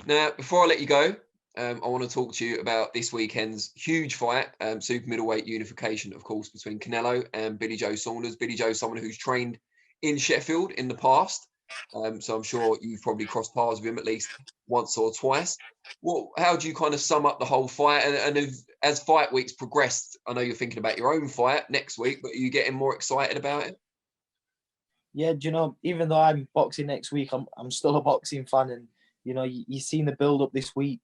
Now, before I let you go, I want to talk to you about this weekend's huge fight, super middleweight unification, of course, between Canelo and Billy Joe Saunders. Billy Joe, someone who's trained in Sheffield in the past, so I'm sure you've probably crossed paths with him at least once or twice. Well, how do you kind of sum up the whole fight? And as fight weeks progressed, I know you're thinking about your own fight next week, but are you getting more excited about it? Yeah, do you know, even though I'm boxing next week, I'm still a boxing fan, and you know, you've seen the build up this week.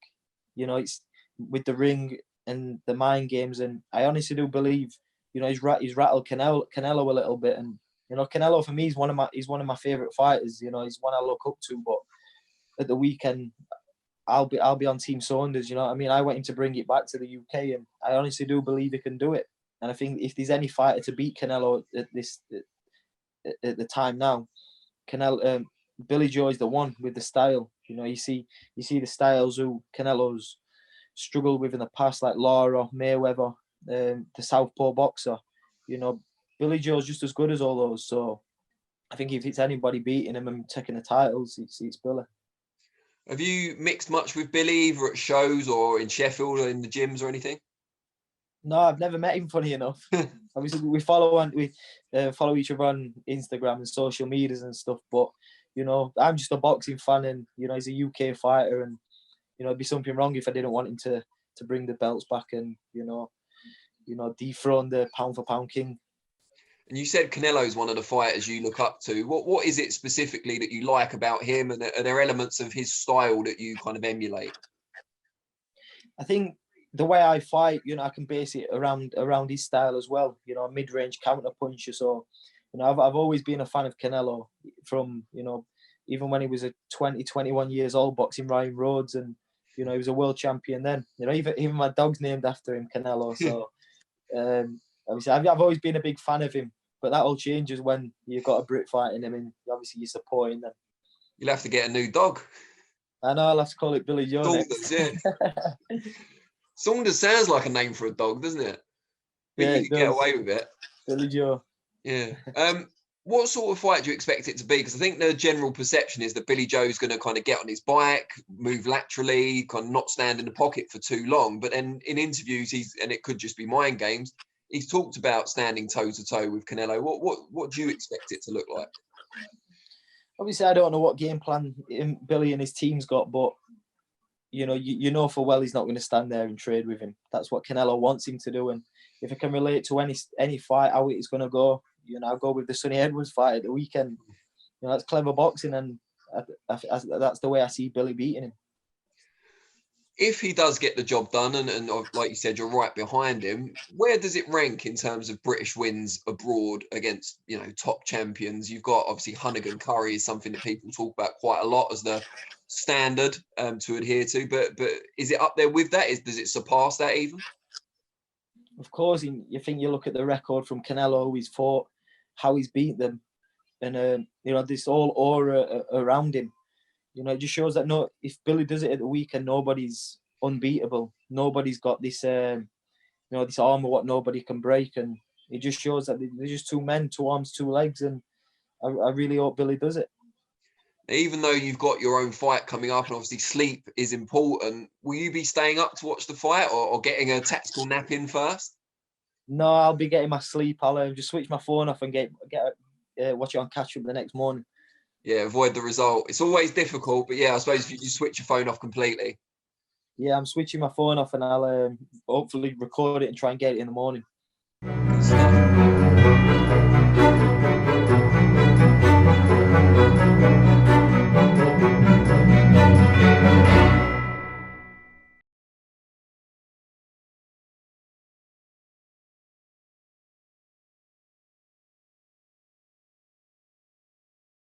You know, it's with the ring and the mind games, and I honestly do believe, you know, he's rattled Canelo a little bit, and you know, Canelo for me is one of my favorite fighters. You know, he's one I look up to. But at the weekend, I'll be on Team Saunders. You know what I mean? I want him to bring it back to the UK, and I honestly do believe he can do it. And I think if there's any fighter to beat Canelo at the time now, Canelo, Billy Joe is the one with the style. You know, you see the styles who Canelo's struggled with in the past, like Lara, Mayweather, the southpaw boxer. You know, Billy Joe's just as good as all those. So I think if it's anybody beating him and taking the titles, it's Billy. Have you mixed much with Billy, either at shows or in Sheffield or in the gyms or anything? No, I've never met him. Funny enough, obviously we follow each other on Instagram and social medias and stuff. But you know, I'm just a boxing fan, and you know, he's a UK fighter, and you know, it'd be something wrong if I didn't want him to bring the belts back and you know, dethrone the pound for pound king. And you said Canelo is one of the fighters you look up to. What is it specifically that you like about him, and are there elements of his style that you kind of emulate? I think the way I fight, you know, I can base it around his style as well. You know, a mid-range counter puncher. So, you know, I've always been a fan of Canelo from, you know, even when he was a 21 years old boxing Ryan Rhodes, and you know, he was a world champion then. You know, even my dog's named after him, Canelo. So obviously I've always been a big fan of him. But that all changes when you've got a Brit fighting him, and obviously you're supporting them. You'll have to get a new dog. I know, I'll have to call it Billy Joe Saunders, yeah. Saunders sounds like a name for a dog, doesn't it? Yeah, you can get away with it. Billy Joe. Yeah. What sort of fight do you expect it to be? Because I think the general perception is that Billy Joe's going to kind of get on his bike, move laterally, kind of not stand in the pocket for too long. But then in interviews, and it could just be mind games, he's talked about standing toe to toe with Canelo. What do you expect it to look like? Obviously, I don't know what game plan Billy and his team's got, but you know, you know for well he's not going to stand there and trade with him. That's what Canelo wants him to do. And if I can relate to any fight, how it's going to go, you know, I'll go with the Sonny Edwards fight at the weekend. You know, that's clever boxing, and that's the way I see Billy beating him. If he does get the job done, and like you said, you're right behind him, where does it rank in terms of British wins abroad against, you know, top champions? You've got obviously Hunnigan Curry is something that people talk about quite a lot as the standard to adhere to, but is it up there with that? Does it surpass that even? Of course, you look at the record from Canelo, who he's fought, how he's beat them, and you know, this all aura around him. You know, it just shows that if Billy does it at the weekend, nobody's unbeatable. Nobody's got this, you know, this armor what nobody can break, and it just shows that they're just two men, two arms, two legs, and I really hope Billy does it. Even though you've got your own fight coming up, and obviously sleep is important, will you be staying up to watch the fight, or getting a tactical nap in first? No, I'll be getting my sleep. I'll just switch my phone off and watch it on catch up the next morning. Yeah, avoid the result. It's always difficult, but yeah, I suppose if you just switch your phone off completely. Yeah, I'm switching my phone off, and I'll hopefully record it and try and get it in the morning.